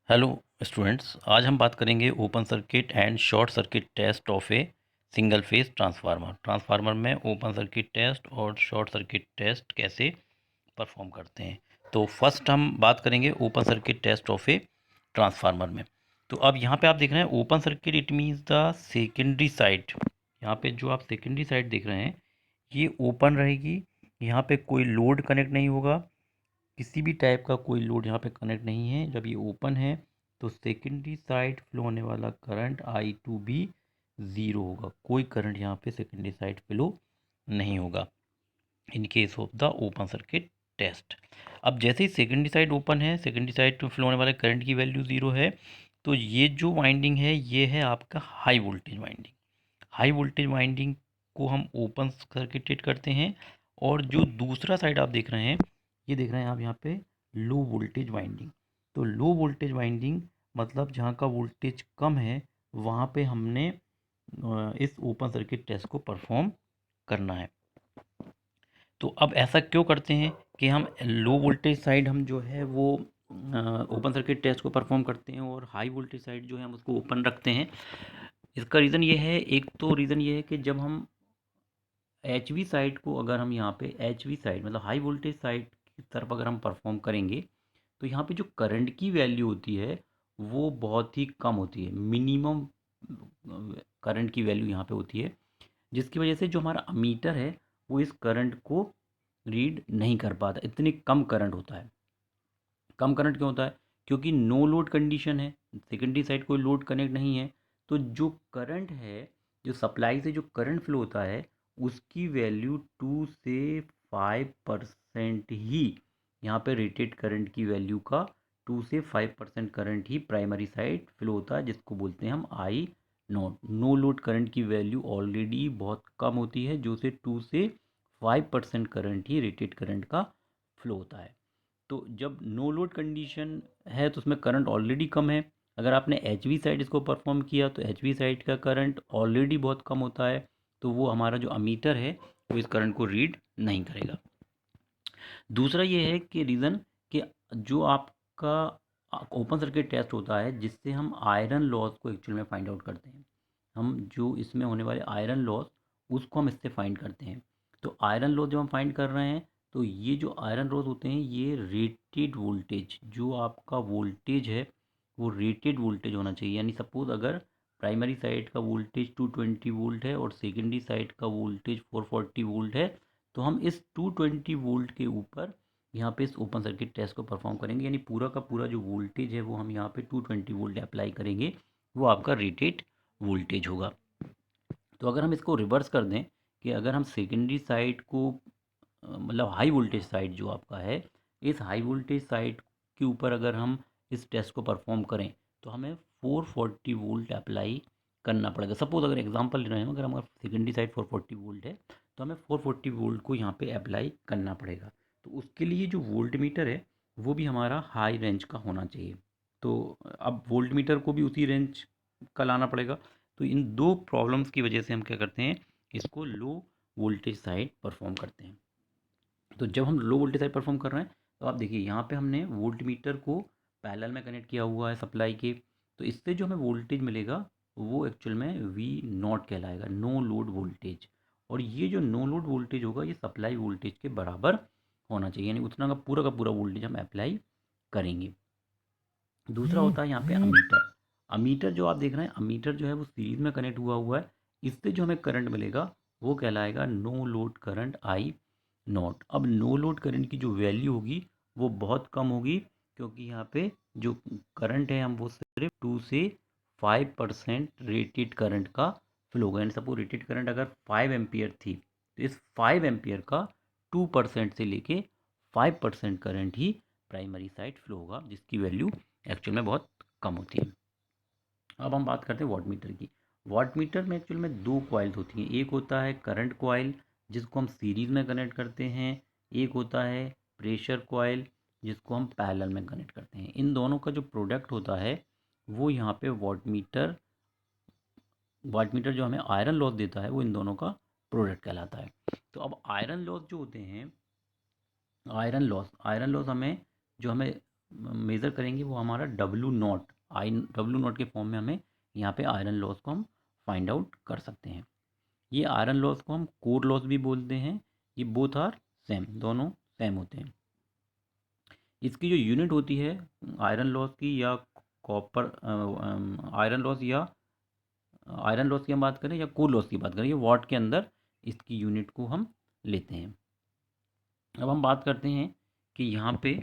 Hello students, आज हम बात करेंगे open circuit and short circuit test of a single phase transformer में ओपन सर्किट टेस्ट और शॉर्ट सर्किट टेस्ट कैसे परफॉर्म करते हैं। तो फर्स्ट हम बात करेंगे open circuit test of a transformer में। तो अब यहाँ पे आप देख रहे हैं open circuit, it means the secondary side. यहाँ पे जो आप सेकेंडरी साइड देख रहे हैं ये ओपन रहेगी। यहाँ पे कोई लोड कनेक्ट नहीं होगा, किसी भी टाइप का कोई लोड यहाँ पे कनेक्ट नहीं है। जब ये ओपन है तो सेकेंडरी साइड फ्लो होने वाला current I two be zero होगा। कोई करंट यहाँ पे सेकेंडरी साइड फ्लो नहीं होगा in case of the open circuit test. अब जैसे ही सेकेंडरी साइड ओपन है, सेकेंडरी साइड में फ्लो होने वाले करंट की वैल्यू ज़ीरो है, तो ये जो वाइंडिंग है ये है आपका high voltage winding. High voltage winding को हम ओपन सर्किटेड करते हैं। और जो दूसरा साइड आप देख रहे हैं, ये देख रहे हैं आप यहाँ पे लो वोल्टेज वाइंडिंग। तो लो वोल्टेज वाइंडिंग मतलब जहाँ का वोल्टेज कम है वहाँ पे हमने इस ओपन सर्किट टेस्ट को परफॉर्म करना है। तो अब ऐसा क्यों करते हैं कि हम लो वोल्टेज साइड हम जो है वो ओपन सर्किट टेस्ट को परफॉर्म करते हैं और हाई वोल्टेज साइड जो है हम उसको ओपन रखते हैं। इसका रीज़न ये है, एक तो रीज़न ये है कि जब हम एच वी साइड को, अगर हम यहाँ पे एच वी साइड मतलब हाई वोल्टेज साइड की तरफ अगर हम परफॉर्म करेंगे तो यहाँ पे जो करंट की वैल्यू होती है वो बहुत ही कम होती है। मिनिमम करंट की वैल्यू यहाँ पे होती है, जिसकी वजह से जो हमारा अमीटर है वो इस करंट को रीड नहीं कर पाता। इतनी कम करंट होता है। कम करंट क्यों होता है? क्योंकि नो लोड कंडीशन है, सेकेंडरी साइड कोई लोड कनेक्ट नहीं है। तो जो करंट है, जो सप्लाई से जो करंट फ्लो होता है उसकी वैल्यू 2 से 5% ही, यहाँ पे रेटेड करंट की वैल्यू का 2 से 5% करंट ही प्राइमरी साइड फ्लो होता है, जिसको बोलते हैं हम आई नोट। नो लोड करंट की वैल्यू ऑलरेडी बहुत कम होती है, जो से 2 से 5% करंट ही रेटेड करंट का फ्लो होता है। तो जब नो लोड कंडीशन है तो उसमें करंट ऑलरेडी कम है। अगर आपने एच वी साइड इसको परफॉर्म किया तो एच वी साइड का करंट ऑलरेडी बहुत कम होता है, तो वो हमारा जो अमीटर है वो इस करंट को रीड नहीं करेगा। दूसरा ये है कि रीज़न कि जो आपका ओपन सर्किट टेस्ट होता है जिससे हम आयरन लॉस को एक्चुअल में फाइंड आउट करते हैं। हम जो इसमें होने वाले आयरन लॉस उसको हम इससे फाइंड करते हैं। तो आयरन लॉस जब हम फाइंड कर रहे हैं तो ये जो आयरन लॉस होते हैं ये रेटेड वोल्टेज, जो आपका वोल्टेज है वो रेटेड वोल्टेज होना चाहिए। यानी सपोज अगर प्राइमरी साइड का वोल्टेज 220 वोल्ट है और सेकेंडरी साइड का वोल्टेज 440 वोल्ट है, तो हम इस 220 वोल्ट के ऊपर यहाँ पे इस ओपन सर्किट टेस्ट को परफॉर्म करेंगे। यानी पूरा का पूरा जो वोल्टेज है वो हम यहाँ पे 220 वोल्ट अप्लाई करेंगे, वो आपका रेटेड वोल्टेज होगा। तो अगर हम इसको रिवर्स कर दें कि अगर हम सेकेंडरी साइड को मतलब हाई वोल्टेज साइड जो आपका है, इस हाई वोल्टेज साइड के ऊपर अगर हम इस टेस्ट को परफॉर्म करें तो हमें 440 वोल्ट अप्लाई करना पड़ेगा। सपोज अगर एग्जांपल ले रहे हैं, अगर हमारा सेकेंडरी साइड 440 वोल्ट है तो हमें 440 वोल्ट को यहाँ पे अप्लाई करना पड़ेगा। तो उसके लिए जो वोल्ट मीटर है वो भी हमारा हाई रेंज का होना चाहिए। तो अब वोल्ट मीटर को भी उसी रेंज का लाना पड़ेगा। तो इन दो प्रॉब्लम्स की वजह से हम क्या करते हैं, इसको लो वोल्टेज साइड परफॉर्म करते हैं। तो जब हम लो वोल्टेज साइड परफॉर्म कर रहे हैं तो आप देखिए यहाँ पे हमने वोल्ट मीटर को पैरेलल में कनेक्ट किया हुआ है सप्लाई के। तो इससे जो हमें वोल्टेज मिलेगा वो एक्चुअल में वी नॉट कहलाएगा, नो लोड वोल्टेज। और ये जो नो लोड वोल्टेज होगा ये सप्लाई वोल्टेज के बराबर होना चाहिए, यानी उतना का पूरा वोल्टेज हम अप्लाई करेंगे। दूसरा होता है यहाँ पे अमीटर। अमीटर जो आप देख रहे हैं, अमीटर जो है वो सीरीज में कनेक्ट हुआ है। इससे जो हमें करंट मिलेगा वो कहलाएगा no load current I nought. अब नो लोड करंट की जो वैल्यू होगी वो बहुत कम होगी, क्योंकि यहाँ पे जो करंट है हम वो सिर्फ 2 से 5% रेटेड करंट का फ्लो होगा। यानी सपोज रेटेड करंट अगर 5 एम्पियर थी तो इस 5 एम्पियर का 2% से लेके 5% करंट ही प्राइमरी साइड फ्लो होगा, जिसकी वैल्यू एक्चुअल में बहुत कम होती है। अब हम बात करते हैं वाट मीटर की। वाट मीटर में एक्चुअल में दो कॉइल्स होती हैं। एक होता है करंट कॉइल जिसको हम सीरीज में कनेक्ट करते हैं, एक होता है प्रेशर कॉइल जिसको हम पैरेलल में कनेक्ट करते हैं। इन दोनों का जो प्रोडक्ट होता है वो यहाँ पे वाट मीटर जो हमें आयरन लॉस देता है वो इन दोनों का प्रोडक्ट कहलाता है। तो अब आयरन लॉस जो होते हैं, आयरन लॉस हमें जो हमें मेज़र करेंगे वो हमारा डब्लू नॉट, डब्लू नॉट के फॉर्म में हमें यहाँ पे आयरन लॉस को हम फाइंड आउट कर सकते हैं। ये आयरन लॉस को हम कोर लॉस भी बोलते हैं। ये बोथ आर सेम, दोनों सेम होते हैं। इसकी जो यूनिट होती है आयरन लॉस की या कॉपर आयरन लॉस या आयरन लॉस की हम बात करें या कोर लॉस की बात करें, ये वाट के अंदर इसकी यूनिट को हम लेते हैं। अब हम बात करते हैं कि यहाँ पे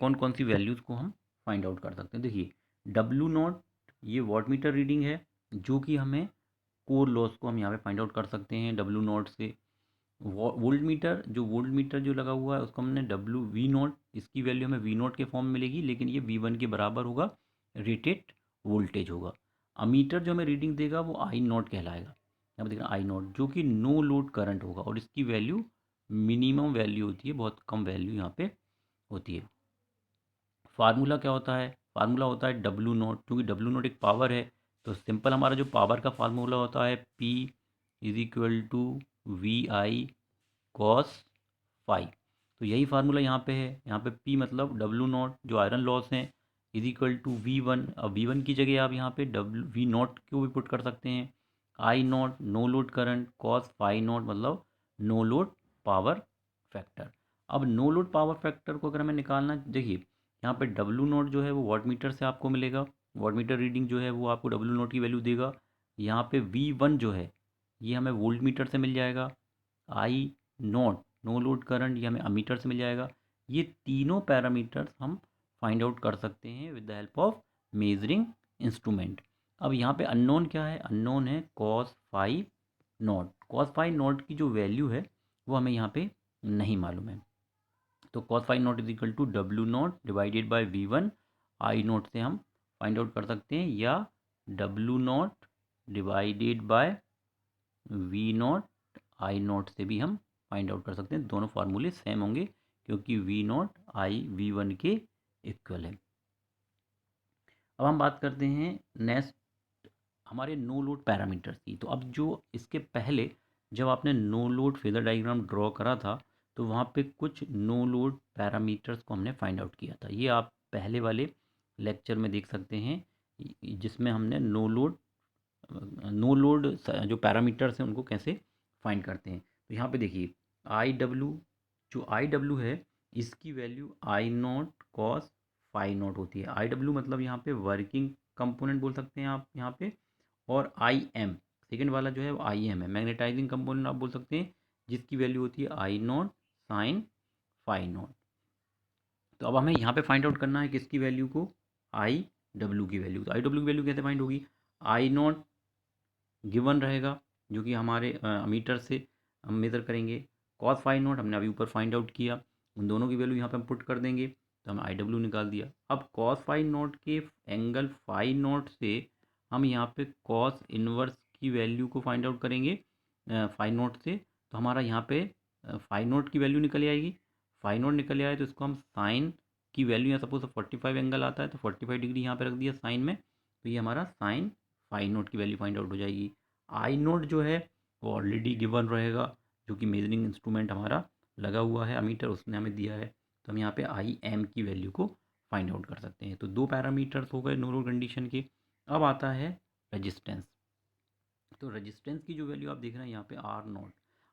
कौन कौन सी वैल्यूज़ को हम फाइंड आउट कर सकते हैं। देखिए डब्लू नॉट ये वाट मीटर रीडिंग है, जो कि हमें कोर लॉस को हम यहाँ पे फाइंड आउट कर सकते हैं डब्लू नॉट से। वोल्ट मीटर, जो वोल्ट मीटर जो लगा हुआ है उसको हमने डब्लू वी नॉट, इसकी वैल्यू हमें वी नॉट के फॉर्म में मिलेगी, लेकिन ये वी वन के बराबर होगा, रेटेड वोल्टेज होगा। अमीटर जो हमें रीडिंग देगा वो आई नॉट कहलाएगा, यहाँ पर देखना आई नॉट, जो कि नो लोड करंट होगा और इसकी वैल्यू मिनिमम वैल्यू होती है, बहुत कम वैल्यू यहाँ पे होती है। फार्मूला क्या होता है? फार्मूला होता है डब्लू नॉट, क्योंकि डब्लू नॉट एक पावर है, तो सिंपल हमारा जो पावर का फार्मूला होता है P is equal to V I cos phi. तो यही फार्मूला यहाँ पे है। यहाँ पे P मतलब डब्लू नॉट जो आयरन लॉस है is equal to V one. अब वी वन की जगह आप यहाँ पे डब्लू वी नॉट को भी पुट कर सकते हैं। I nought no load current, cos phi nought मतलब नो लोड पावर फैक्टर। अब नो लोड पावर फैक्टर को अगर हमें निकालना, देखिए यहाँ पे डब्लू नॉट जो है वो वाट मीटर से आपको मिलेगा, वाट मीटर रीडिंग जो है वो आपको डब्लू नॉट की वैल्यू देगा। यहाँ पे वी वन जो है ये हमें वोल्ट मीटर से मिल जाएगा। आई नॉट नो लोड करंट ये हमें अमीटर से मिल जाएगा। ये तीनों पैरामीटर्स हम फाइंड आउट कर सकते हैं with the help of measuring instrument. अब यहाँ पे अननोन क्या है? अननोन है cos phi not. Cos phi not की जो वैल्यू है वो हमें यहाँ पे नहीं मालूम है, तो cos phi nought is equal to W nought divided by V one. I nought से हम फाइंड आउट कर सकते हैं, या W nought divided by V nought I nought से भी हम फाइंड आउट कर सकते हैं। दोनों फार्मूले सेम होंगे क्योंकि V nought I V one के इक्वल है। अब हम बात करते हैं नेक्स्ट हमारे नो लोड पैरामीटर्स की। तो अब जो इसके पहले जब आपने no load phasor diagram draw करा था तो वहाँ पे कुछ नो लोड पैरामीटर्स को हमने फाइंड आउट किया था। ये आप पहले वाले लेक्चर में देख सकते हैं, जिसमें हमने नो लोड जो पैरामीटर्स हैं उनको कैसे फाइंड करते हैं। तो यहाँ पे देखिए आई डब्ल्यू, जो आई डब्ल्यू है इसकी value I nought cos phi nought होती है। आई डब्ल्यू मतलब यहाँ पे वर्किंग कंपोनेंट बोल सकते हैं आप यहाँ पे, और आई एम सेकेंड वाला जो है वो आई एम है, मैग्नेटाइजिंग कंपोनेंट आप बोल सकते हैं, जिसकी वैल्यू होती है आई नॉट साइन फाई नॉट। तो अब हमें यहाँ पे फाइंड आउट करना है किसकी वैल्यू को? आई डब्ल्यू की वैल्यू। तो आई डब्ल्यू की वैल्यू कैसे फाइंड होगी? आई नॉट गिवन रहेगा जो कि हमारे मीटर से हम मेज़र करेंगे। कॉस फाई नॉट हमने अभी ऊपर फाइंड आउट किया, उन दोनों की वैल्यू यहाँ पे हम पुट कर देंगे तो हमें आई डब्ल्यू निकाल दिया। अब कॉस फाई नॉट के एंगल फाई नॉट से हम यहाँ पे कॉस इनवर्स की वैल्यू को फाइंड आउट करेंगे फाई नॉट से। तो हमारा यहाँ पे फाई नॉट की वैल्यू निकल आएगी। फाई नॉट निकल आए तो इसको हम साइन की वैल्यू, यहाँ सपोज 45 एंगल आता है तो 45 डिग्री यहाँ पे रख दिया साइन में, तो ये हमारा साइन फाई नॉट की वैल्यू फाइंड आउट हो जाएगी। आई नोट जो है वो ऑलरेडी गिवन रहेगा, जो कि मेजरिंग इंस्ट्रूमेंट हमारा लगा हुआ है अमीटर, उसने हमें दिया है, तो हम यहाँ पे आई एम की वैल्यू को फाइंड आउट कर सकते हैं। तो दो पैरामीटर्स हो गए नो लोड कंडीशन के। अब आता है रेजिस्टेंस। तो रेजिस्टेंस की जो वैल्यू आप देख रहे हैं यहाँ पे आर नोट,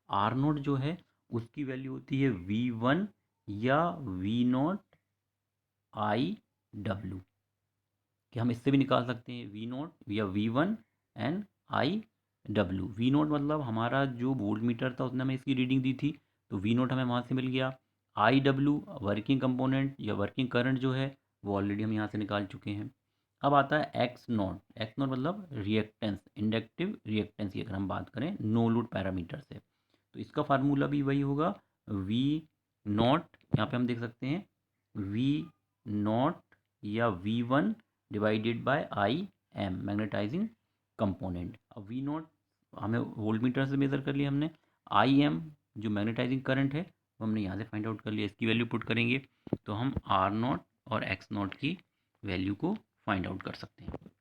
आर नोट जो है उसकी वैल्यू होती है वी वन या वी नोट आई डब्ल्यू, कि हम इससे भी निकाल सकते हैं वी नोट या V one and I W. V nought मतलब हमारा जो वोल्ट मीटर था उसने हमें इसकी रीडिंग दी थी, तो वी नोट हमें वहाँ से मिल गया। आई डब्ल्यू वर्किंग कंपोनेंट या वर्किंग करंट जो है वो ऑलरेडी हम यहाँ से निकाल चुके हैं। अब आता है एक्स नॉट। एक्स नॉट मतलब रिएक्टेंस, इंडक्टिव रिएक्टेंस की अगर हम बात करें नो लोड पैरामीटर से, तो इसका फार्मूला भी वही होगा वी नॉट, यहाँ पे हम देख सकते हैं वी नॉट या V one divided by I M magnetising component. अब वी नॉट हमें वोल्ट मीटर से मेज़र कर लिया हमने, आई एम जो मैग्नेटाइजिंग करंट है वो हमने यहाँ से फाइंड आउट कर लिया, इसकी वैल्यू पुट करेंगे तो हम आर नॉट और एक्स नॉट की वैल्यू को फाइंड आउट कर सकते हैं।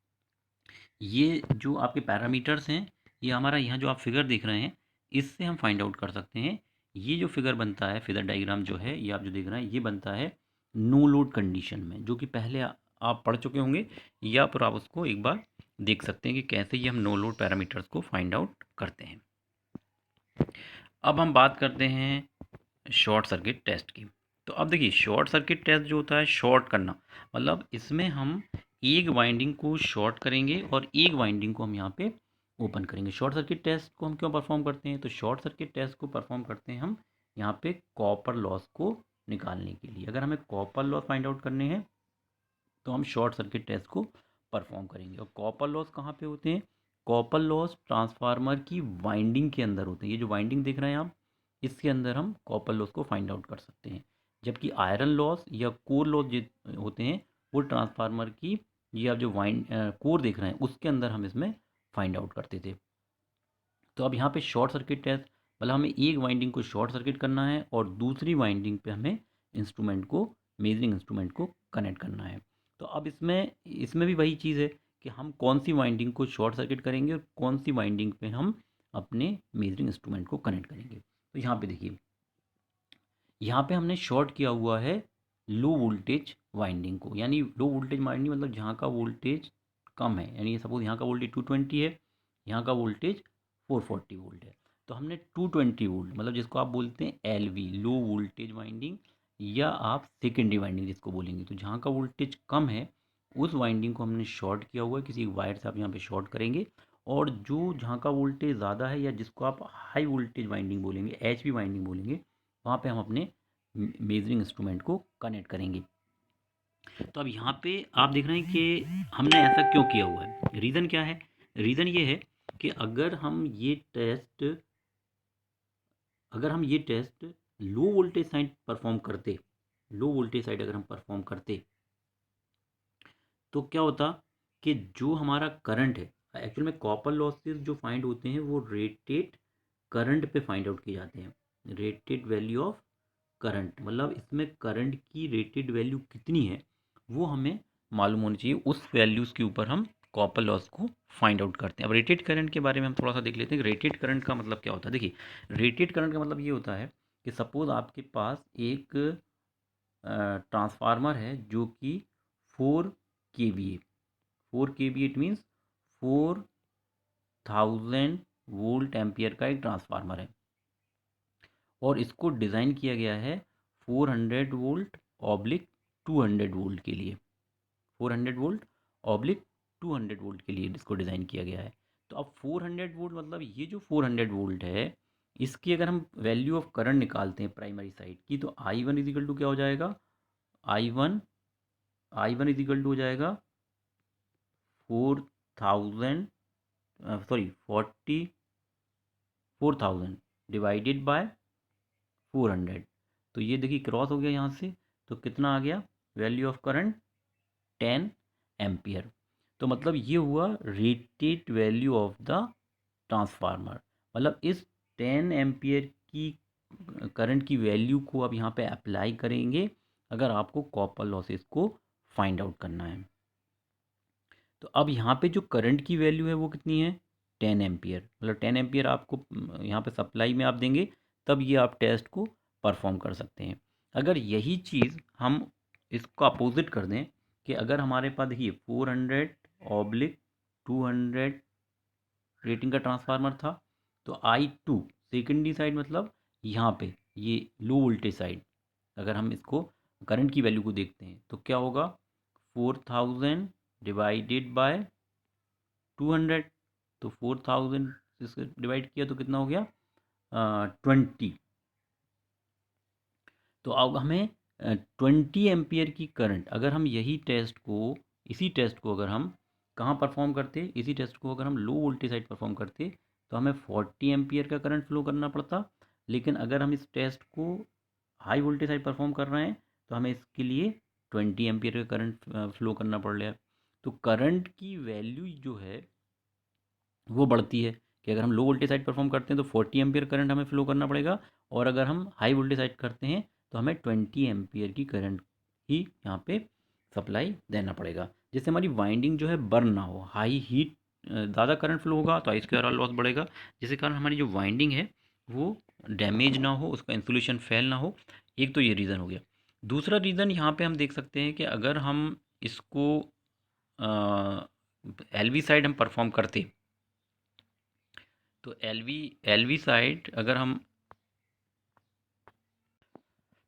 ये जो आपके पैरामीटर्स हैं ये हमारा यहाँ जो आप फिगर देख रहे हैं इससे हम फाइंड आउट कर सकते हैं। ये जो फिगर बनता है फिगर डायग्राम जो है ये आप जो देख रहे हैं ये बनता है नो लोड कंडीशन में, जो कि पहले आप पढ़ चुके होंगे, या फिर आप उसको एक बार देख सकते हैं कि कैसे ये हम नो लोड पैरामीटर्स को फाइंड आउट करते हैं। अब हम बात करते हैं शॉर्ट सर्किट टेस्ट की। तो अब देखिए, शॉर्ट सर्किट टेस्ट जो होता है, शॉर्ट करना मतलब इसमें हम एक वाइंडिंग को शॉर्ट करेंगे और एक वाइंडिंग को हम यहाँ पे ओपन करेंगे। शॉर्ट सर्किट टेस्ट को हम क्यों परफॉर्म करते हैं? तो शॉर्ट सर्किट टेस्ट को परफॉर्म करते हैं हम यहाँ पे कॉपर लॉस को निकालने के लिए। अगर हमें कॉपर लॉस फाइंड आउट करने हैं तो हम शॉर्ट सर्किट टेस्ट को परफॉर्म करेंगे। और कॉपर लॉस कहाँ पे होते हैं? कॉपर लॉस ट्रांसफार्मर की वाइंडिंग के अंदर होते हैं। ये जो वाइंडिंग देख रहे हैं आप, इसके अंदर हम कॉपर लॉस को फाइंड आउट कर सकते हैं। जबकि आयरन लॉस या कोर लॉस जो होते हैं, वो ट्रांसफार्मर की, ये आप जो कोर देख रहे हैं उसके अंदर हम इसमें फाइंड आउट करते थे। तो अब यहाँ पे शॉर्ट सर्किट टेस्ट मतलब हमें एक वाइंडिंग को शॉर्ट सर्किट करना है और दूसरी वाइंडिंग पे हमें इंस्ट्रूमेंट को, मेजरिंग इंस्ट्रूमेंट को कनेक्ट करना है। तो अब इसमें इसमें भी वही चीज़ है कि हम कौन सी वाइंडिंग को शॉर्ट सर्किट करेंगे और कौन सी वाइंडिंग पे हम अपने मेजरिंग इंस्ट्रूमेंट को कनेक्ट करेंगे। तो यहाँ पे देखिए, यहाँ पे हमने शॉर्ट किया हुआ है लो वोल्टेज वाइंडिंग को, यानी लो वोल्टेज वाइंडिंग मतलब जहाँ का वोल्टेज कम है, यानी सपोज यहाँ का वोल्टेज 220 है, यहाँ का वोल्टेज 440 वोल्ट है। तो हमने 220 वोल्ट मतलब जिसको आप बोलते हैं एलवी, लो वोल्टेज वाइंडिंग, या आप सेकेंडरी वाइंडिंग जिसको बोलेंगे, तो जहाँ का वोल्टेज कम है उस वाइंडिंग को हमने शॉर्ट किया हुआ है, किसी वायर से आप यहाँ पे शॉर्ट करेंगे। और जो जहाँ का वोल्टेज ज़्यादा है या जिसको आप हाई वोल्टेज वाइंडिंग बोलेंगे, एचवी वाइंडिंग बोलेंगे, वहाँ पे हम अपने मेजरिंग इंस्ट्रूमेंट को कनेक्ट करेंगे। तो अब यहाँ पे आप देख रहे हैं कि हमने ऐसा क्यों किया हुआ है। रीज़न क्या है? रीज़न ये है कि अगर हम ये test low voltage side perform करते, लो वोल्टेज साइड अगर हम परफॉर्म करते, तो क्या होता कि जो हमारा करंट है, एक्चुअल में कॉपर लॉसेस जो फाइंड होते हैं वो रेटेड करंट पे फाइंड आउट किए जाते हैं। रेटेड वैल्यू ऑफ करंट मतलब इसमें करंट की रेटेड वैल्यू कितनी है वो हमें मालूम होनी चाहिए। उस वैल्यूज़ के ऊपर हम कॉपर लॉस को फाइंड आउट करते हैं। अब रेटेड करंट के बारे में हम थोड़ा सा देख लेते हैं कि रेटेड करंट का मतलब क्या होता है। देखिए, रेटेड करंट का मतलब ये होता है कि सपोज़ आपके पास एक ट्रांसफार्मर है जो कि 4 kVA, 4 kVA it means 4000 volt ampere का एक ट्रांसफार्मर है, और इसको डिज़ाइन किया गया है 400 वोल्ट ऑब्लिक 200 वोल्ट के लिए। 400 वोल्ट ऑब्लिक 200 वोल्ट के लिए इसको डिज़ाइन किया गया है। तो अब 400 वोल्ट मतलब ये जो 400 वोल्ट है, इसकी अगर हम वैल्यू ऑफ करंट निकालते हैं प्राइमरी साइड की, तो आई वन इजिकल टू क्या हो जाएगा? I one I one equal to हो जाएगा 4000, सॉरी 44,000 डिवाइडेड बाय 400। तो ये देखिए क्रॉस हो गया यहाँ से, तो कितना आ गया वैल्यू ऑफ करंट? 10 एम्पियर। तो मतलब ये हुआ rated value of the transformer. मतलब इस 10 एम्पियर की करंट की वैल्यू को आप यहाँ पे अप्लाई करेंगे अगर आपको कॉपर लॉसेस को फाइंड आउट करना है। तो अब यहाँ पे जो करंट की वैल्यू है वो कितनी है? 10 एम्पियर। मतलब 10 एम्पियर आपको यहाँ पे सप्लाई में आप देंगे, तब ये आप टेस्ट को परफॉर्म कर सकते हैं। अगर यही चीज़ हम इसको अपोजिट कर दें कि अगर हमारे पास देखिए 400/200 रेटिंग का ट्रांसफार्मर था, तो I2 सेकेंडरी साइड मतलब यहाँ पे ये लो वोल्टेज साइड, अगर हम इसको करंट की वैल्यू को देखते हैं तो क्या होगा? 4000 डिवाइडेड बाय 200। तो 4000 इससे डिवाइड किया तो कितना हो गया? 20। तो अब हमें 20 एम्पियर की करंट, अगर हम यही टेस्ट को, इसी टेस्ट को अगर हम कहाँ परफॉर्म करते, इसी टेस्ट को अगर हम लो वोल्टेज साइड परफॉर्म करते, तो हमें 40 एम्पियर का करंट फ्लो करना पड़ता। लेकिन अगर हम इस टेस्ट को हाई वोल्टेज साइड परफॉर्म कर रहे हैं तो हमें इसके लिए 20 एम्पियर का करंट फ्लो करना पड़ रहा है। तो करंट की वैल्यू जो है वो बढ़ती है कि अगर हम लो वोल्टेज साइड परफॉर्म करते हैं तो 40 एम्पियर करंट हमें फ्लो करना पड़ेगा, और अगर हम हाई वोल्टेज साइड करते हैं तो हमें 20 एम्पियर की करंट ही यहाँ पे सप्लाई देना पड़ेगा, जिससे हमारी वाइंडिंग जो है बर्न ना हो। हाई हीट ज़्यादा करंट फ्लो होगा तो आई स्क्वायर लॉस बढ़ेगा, जिसके कारण हमारी जो वाइंडिंग है वो डैमेज ना हो, उसका इंसुलेशन फेल ना हो। एक तो ये रीज़न हो गया। दूसरा रीज़न यहाँ पे हम देख सकते हैं कि अगर हम इसको एलवी साइड हम परफॉर्म करते, तो एलवी साइड अगर हम,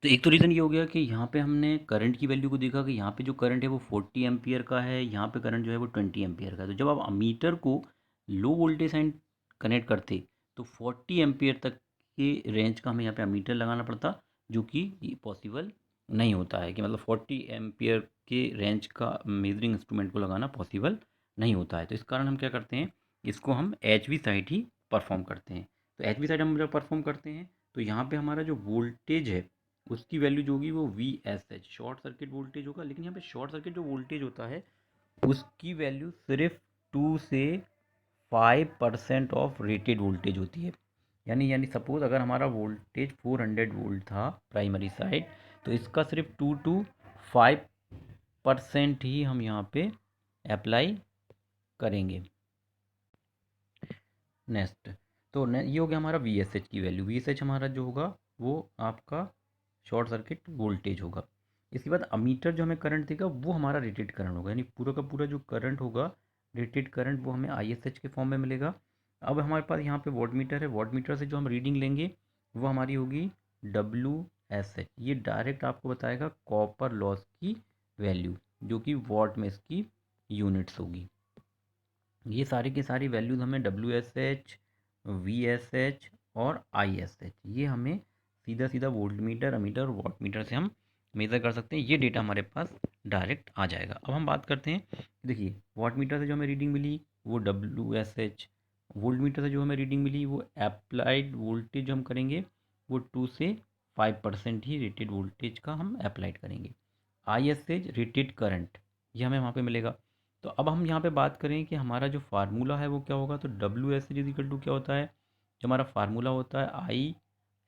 तो एक तो रीज़न ये हो गया कि यहाँ पे हमने करंट की वैल्यू को देखा कि यहाँ पे जो करंट है वो 40 एम्पियर का है, यहाँ पे करंट जो है वो 20 एम्पियर का है। तो जब आप अमीटर को लो वोल्टेज साइड कनेक्ट करते, तो 40 एम्पियर तक के रेंज का हमें यहाँ पे अमीटर लगाना पड़ता, जो कि पॉसिबल नहीं होता है कि मतलब 40 एम्पियर के रेंज का मेजरिंग इंस्ट्रूमेंट को लगाना पॉसिबल नहीं होता है। तो इस कारण हम क्या करते हैं, इसको हम H we side he perform करते हैं। तो एच वी साइड हम जब परफॉर्म करते हैं, तो यहाँ पे हमारा जो वोल्टेज है उसकी वैल्यू जो होगी वो we S H short circuit voltage होगा। लेकिन यहाँ पे शॉर्ट सर्किट जो वोल्टेज होता है उसकी वैल्यू सिर्फ 2 से 5% ऑफ रेटेड वोल्टेज होती है। यानी सपोज अगर हमारा वोल्टेज 400 वोल्ट था प्राइमरी साइड, तो इसका सिर्फ 2 to 5% ही हम यहाँ पे अप्लाई करेंगे। नेक्स्ट, तो ये हो गया हमारा वी एस एच की वैल्यू। वी एस एच हमारा जो होगा वो आपका शॉर्ट सर्किट वोल्टेज होगा। इसके बाद अमीटर जो हमें करंट देगा वो हमारा रेटेड करंट होगा, यानी पूरा का पूरा जो करंट होगा रेटेड करंट वो हमें आई एस एच के फॉर्म में मिलेगा। अब हमारे पास यहाँ पे वॉट मीटर है, वॉट मीटर से जो हम रीडिंग लेंगे वो हमारी होगी डब्ल्यू एस एच। ये डायरेक्ट आपको बताएगा कॉपर लॉस की वैल्यू, जो कि वॉट में इसकी यूनिट्स होगी। ये सारी की सारी वैल्यूज़ हमें W S H, we S H और आई एस एच, ये हमें सीधा सीधा वोल्ट मीटर, अमीटर और वाट मीटर से हम मेज़र कर सकते हैं। ये डेटा हमारे पास डायरेक्ट आ जाएगा। अब हम बात करते हैं, देखिए वाट मीटर से जो हमें रीडिंग मिली वो W S H, volt meter से जो हमें रीडिंग मिली वो अप्लाइड वोल्टेज जो हम करेंगे वो 2 से 5% ही रेटेड वोल्टेज का हम अप्लाइड करेंगे। आई एस एच रेटेड करंट, ये हमें वहाँ पे मिलेगा। तो अब हम यहाँ पे बात करें कि हमारा जो फार्मूला है वो क्या होगा, तो W S H equal to क्या होता है, जो हमारा फार्मूला होता है आई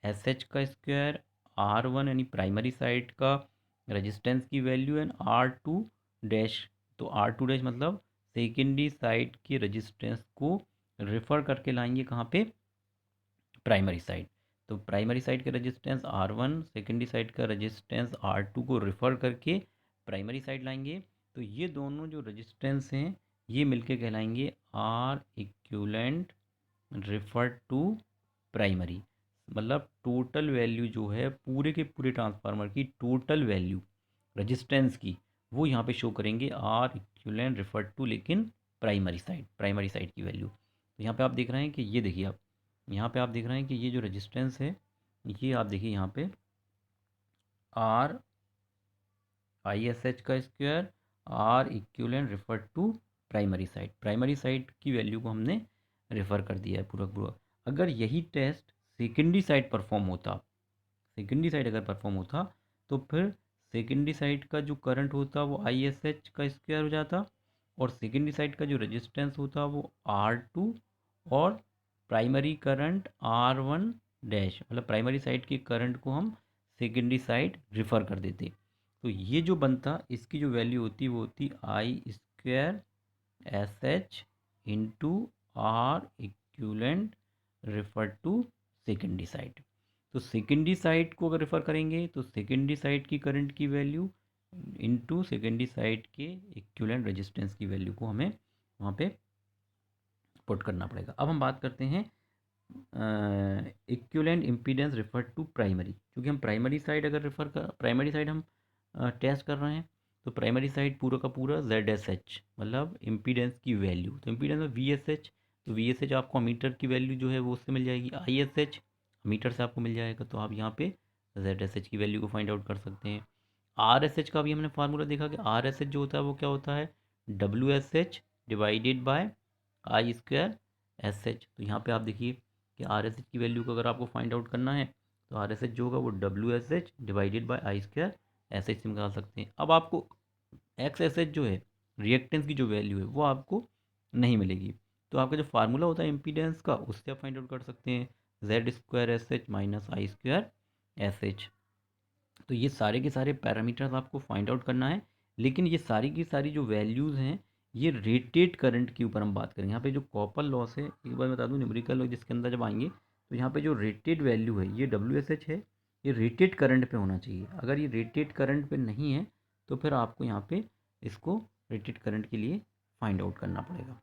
एस एच का स्क्वायर आर वन यानी प्राइमरी साइड का रेजिस्टेंस की वैल्यू एंड आर टू डैश। तो आर टू डैश मतलब सेकेंडरी साइड के रेजिस्टेंस को रेफर करके लाएंगे कहाँ पे, प्राइमरी साइड। तो प्राइमरी साइड का resistance R one, secondary side का रेजिस्टेंस आर टू को रेफर करके प्राइमरी साइड लाएंगे। तो ये दोनों जो रेजिस्टेंस हैं ये मिलके कहलाएंगे R equivalent refer to primary. मतलब टोटल वैल्यू जो है पूरे के पूरे ट्रांसफार्मर की टोटल वैल्यू रेजिस्टेंस की, वो यहाँ पे शो करेंगे आर इक्विवेलेंट रेफर टू, लेकिन प्राइमरी साइड की वैल्यू। तो यहाँ पे आप देख रहे हैं कि ये देखिए आप यहाँ पे आप देख रहे हैं कि ये जो रेजिस्टेंस है ये आप देखिए यहाँ पे आर आई एस एच का square R equivalent refer to primary side की वैल्यू को हमने रेफर कर दिया है पूरा पूरा। अगर यही टेस्ट सेकेंडरी साइड परफॉर्म होता, सेकेंडरी साइड अगर परफॉर्म होता, तो फिर सेकेंडरी साइड का जो करंट होता वो आई एस एच का स्क्वायर हो जाता, और सेकेंडरी साइड का जो रेजिस्टेंस होता वो आर टू, और primary current R one dash, मतलब प्राइमरी साइड के करंट को हम सेकेंडरी साइड रिफ़र कर देते। तो ये जो बनता इसकी जो वैल्यू होती वो होती I square S H into R equivalent refer to secondary side. तो सेकेंडरी साइड को अगर रेफ़र करेंगे तो सेकेंडरी साइड की करंट की वैल्यू इनटू सेकेंडरी साइड के इक्विवेलेंट रेजिस्टेंस की वैल्यू को हमें वहाँ पे पुट करना पड़ेगा। अब हम बात करते हैं equivalent impedance refer to primary, क्योंकि हम प्राइमरी साइड अगर प्राइमरी साइड हम टेस्ट कर रहे हैं, तो प्राइमरी साइड पूरा का पूरा जेड एस एच मतलब इम्पीडेंस की वैल्यू, तो इम्पीडेंस में वी एस एच, तो वी एस एच आपको मीटर की वैल्यू जो है वो उससे मिल जाएगी, आई एस एच मीटर से आपको मिल जाएगा, तो आप यहाँ पे जेड एस एच की वैल्यू को फाइंड आउट कर सकते हैं। आर एस एच का भी हमने फार्मूला देखा कि आर एस एच जो होता है वो क्या होता है, W S H divided by I square S H. तो यहाँ पे आप देखिए कि आर एस एच की वैल्यू को अगर आपको फाइंड आउट करना है, तो आर एस एच जो होगा वो W S H divided by I square S H से निकाल सकते हैं। अब आपको एक्स एस एच जो है रिएक्टेंस की जो वैल्यू है वो आपको नहीं मिलेगी, तो आपका जो फार्मूला होता है इम्पीडेंस का उससे आप फाइंड आउट कर सकते हैं Z square S H minus I square S H. तो ये सारे के सारे पैरामीटर्स आपको फाइंड आउट करना है, लेकिन ये सारी की सारी जो वैल्यूज़ हैं ये रेटेड करंट के ऊपर हम बात करेंगे। यहाँ पे जो कॉपर लॉस है एक बार बता दूँ न्यूमेरिकल जिसके अंदर जब आएंगे, तो यहाँ पे जो रेटेड वैल्यू है ये डब्ल्यू एस एच है, ये रेटेड करंट पे होना चाहिए। अगर ये रेटेड करंट पे नहीं है तो फिर आपको यहाँ पे इसको रेटेड करंट के लिए फाइंड आउट करना पड़ेगा।